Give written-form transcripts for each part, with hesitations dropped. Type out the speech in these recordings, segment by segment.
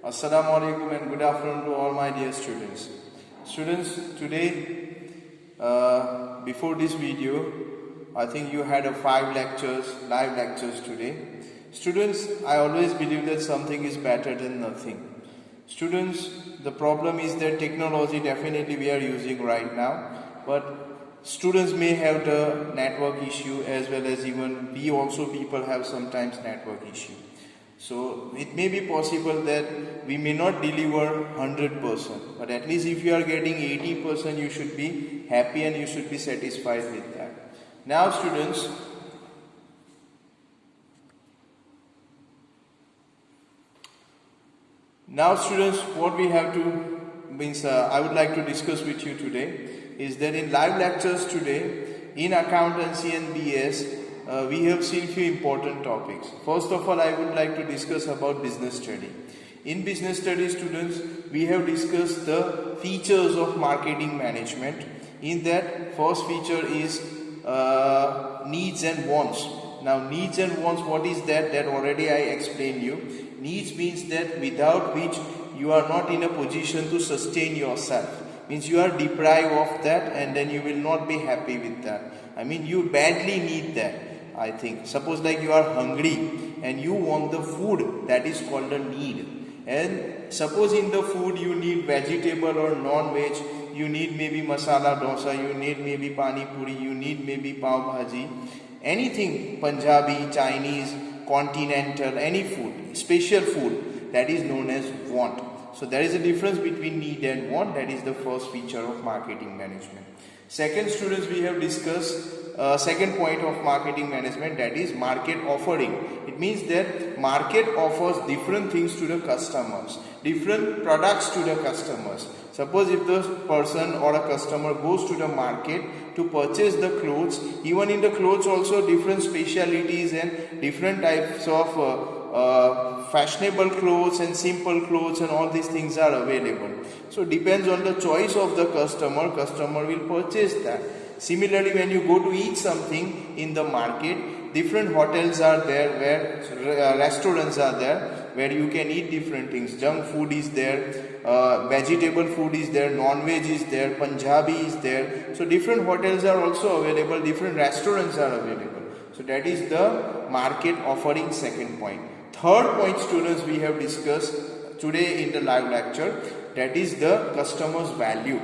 Assalamu alaikum and good afternoon to all my dear students. Students, today before this video, I think you had 5 live lectures today. Students, I always believe that something is better than nothing. Students, the problem is that technology definitely we are using right now, but students may have the network issue as well as even we also people have sometimes network issue. So it may be possible that we may not deliver 100%, but at least if you are getting 80%, you should be happy and you should be satisfied with that. Now students, what we have to I would like to discuss with you today is that in live lectures today, in accountancy and BS, we have seen few important topics. First of all, I would like to discuss about business study. In business study, students, we have discussed the features of marketing management. In that, first feature is needs and wants. Now, needs and wants, what is that? That already I explained you. Needs means that without which you are not in a position to sustain yourself. Means you are deprived of that and then you will not be happy with that. I mean, you badly need that. I think suppose like you are hungry and you want the food, that is called a need. And suppose in the food you need vegetable or non-veg, you need maybe masala dosa, you need maybe pani puri, you need maybe pav bhaji, anything Punjabi, Chinese, continental, any food, special food, that is known as want. So there is a difference between need and want. That is the first feature of marketing management. Second, students, we have discussed second point of marketing management, that is market offering. It means that market offers different things to the customers, different products to the customers. Suppose if the person or a customer goes to the market to purchase the clothes, even in the clothes also different specialities and different types of fashionable clothes and simple clothes and all these things are available. So depends on the choice of the customer will purchase that. Similarly, when you go to eat something in the market, different hotels are there, where restaurants are there, where you can eat different things. Junk food is there, vegetable food is there, non-veg is there, Punjabi is there. So different hotels are also available, different restaurants are available. So that is the market offering, second point. Third point, students, we have discussed today in the live lecture, that is the customer's value.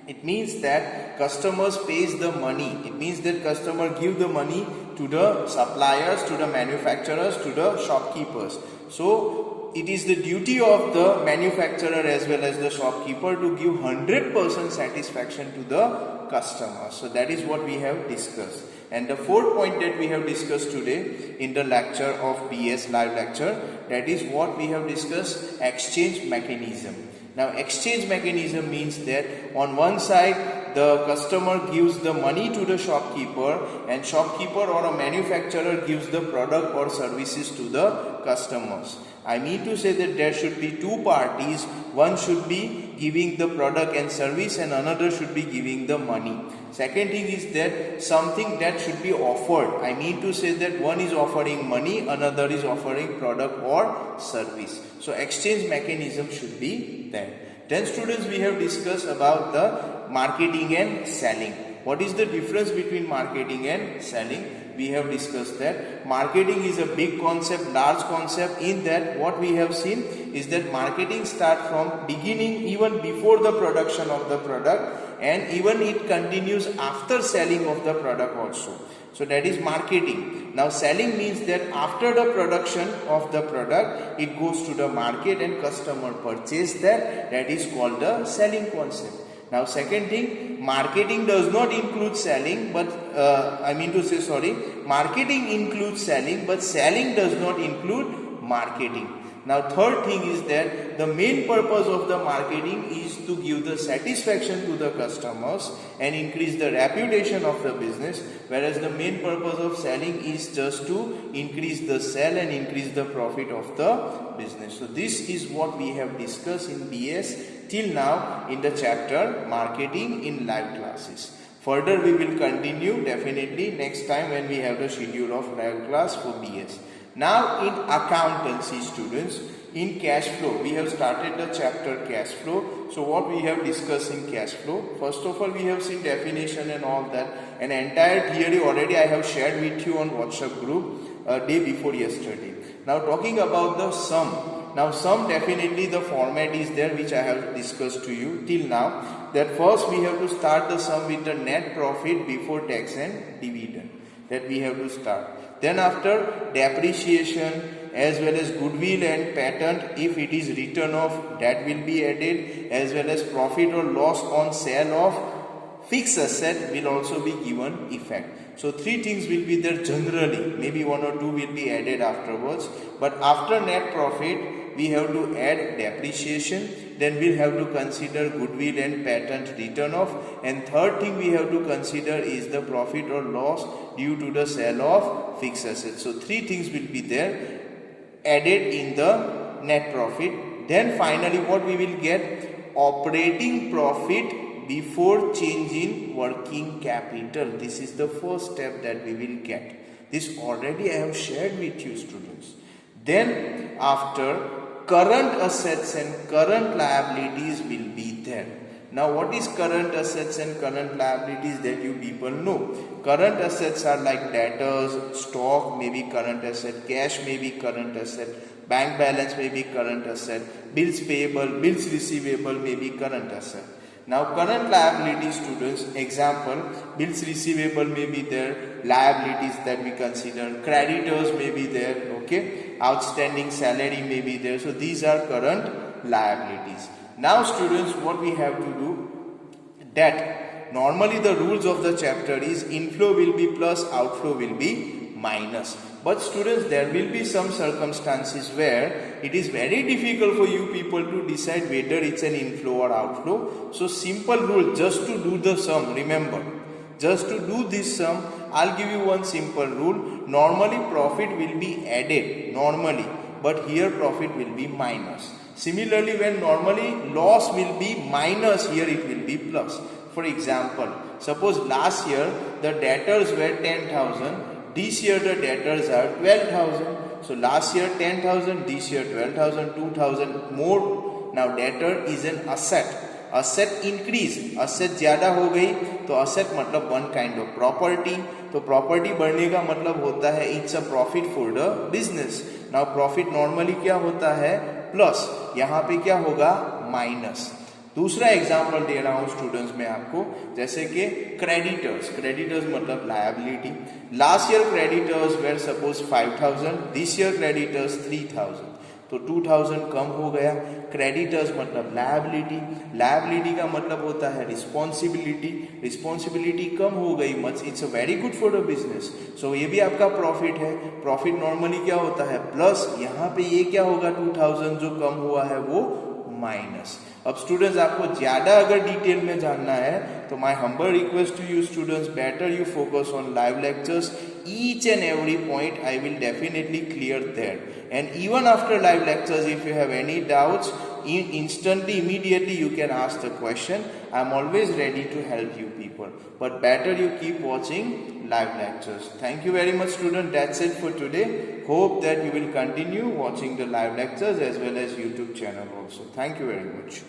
It means that customers pays the money. It means that customer give the money to the suppliers, to the manufacturers, to the shopkeepers. So it is the duty of the manufacturer as well as the shopkeeper to give 100% satisfaction to the customer. So that is what we have discussed. And the fourth point that we have discussed today in the lecture of BS live lecture, that is what we have discussed, exchange mechanism. Now, exchange mechanism means that on one side the customer gives the money to the shopkeeper and shopkeeper or a manufacturer gives the product or services to the customers. I mean to say that there should be two parties. One should be giving the product and service and another should be giving the money. Second thing is that something that should be offered. I mean to say that one is offering money, another is offering product or service. So exchange mechanism should be there. Then students, we have discussed about the marketing and selling. What is the difference between marketing and selling? We have discussed that marketing is a big concept, large concept, in that what we have seen is that marketing starts from beginning, even before the production of the product, and even it continues after selling of the product also. So that is marketing. Now selling means that after the production of the product, it goes to the market and customer purchase that. That is called the selling concept. Now second thing, marketing does not include selling, but marketing includes selling, but selling does not include marketing. Now third thing is that the main purpose of the marketing is to give the satisfaction to the customers and increase the reputation of the business, whereas the main purpose of selling is just to increase the sale and increase the profit of the business. So this is what we have discussed in BS till now in the chapter marketing in live classes. Further we will continue definitely next time when we have the schedule of live class for BS. Now in accountancy students, in cash flow, we have started the chapter cash flow. So what we have discussed in cash flow? First of all, we have seen definition and all that. An entire theory already I have shared with you on WhatsApp group day before yesterday. Now talking about the sum. Now sum, definitely the format is there which I have discussed to you till now. That first we have to start the sum with the net profit before tax and dividend. That we have to start. Then after depreciation as well as goodwill and patent, if it is written off, that will be added, as well as profit or loss on sale of fixed asset will also be given effect. So three things will be there generally, maybe one or two will be added afterwards. But after net profit, we have to add depreciation, then we'll have to consider goodwill and patent written off, and third thing we have to consider is the profit or loss due to the sale of fixed assets. So three things will be there added in the net profit. Then finally what we will get? Operating profit before change in working capital. This is the first step that we will get. This already I have shared with you students. Then after, current assets and current liabilities will be there. Now what is current assets and current liabilities that you people know? Current assets are like debtors, stock may be current asset, cash may be current asset, bank balance may be current asset, bills payable, bills receivable may be current asset. Now current liability students, example, bills receivable may be there, liabilities that we consider, creditors may be there, okay, outstanding salary may be there. So these are current liabilities. Now students, what we have to do, that normally the rules of the chapter is inflow will be plus, outflow will be minus. But students, there will be some circumstances where it is very difficult for you people to decide whether it's an inflow or outflow. So simple rule, just to do the sum, remember, just to do this sum, I'll give you one simple rule. Normally profit will be added, normally, but here profit will be minus. Similarly, when normally loss will be minus, here it will be plus. For example, suppose last year the debtors were 10,000, this year the debtors are 12,000. So last year 10,000, this year 12,000, 2,000 more. Now debtor is an asset. Asset increase, asset ज़्यादा हो गई तो asset मतलब one kind of property. तो property बढ़ने का मतलब होता है it's a profit for the business. Now profit normally क्या होता है? Plus. यहाँ पे क्या होगा? Minus. दूसरा एग्जाम्पल दे रहा हूँ स्टूडेंट्स में आपको, जैसे कि क्रेडिटर्स. क्रेडिटर्स मतलब liability. Last year creditors were suppose 5,000, this year creditors 3,000, तो 2,000 कम हो गया. क्रेडिटर्स मतलब लायबिलिटी. लायबिलिटी का मतलब होता है रिस्पॉन्सिबिलिटी. रिस्पॉन्सिबिलिटी कम हो गई, much it's a very good for the business. So ये भी आपका प्रॉफिट है. प्रॉफिट नॉर्मली क्या होता है? प्लस. यहाँ पे ये क्या होगा? 2,000 जो कम हुआ है वो माइनस. अब स्टूडेंट्स आपको ज्यादा अगर डिटेल में जानना है तो my humble request to you students, better you focus on live lectures. Each and every point I will definitely clear there. And even after live lectures, if you have any doubts, instantly, immediately you can ask the question. I am always ready to help you people. But better you keep watching live lectures. Thank you very much, student. That's it for today. Hope that you will continue watching the live lectures as well as YouTube channel also. Thank you very much.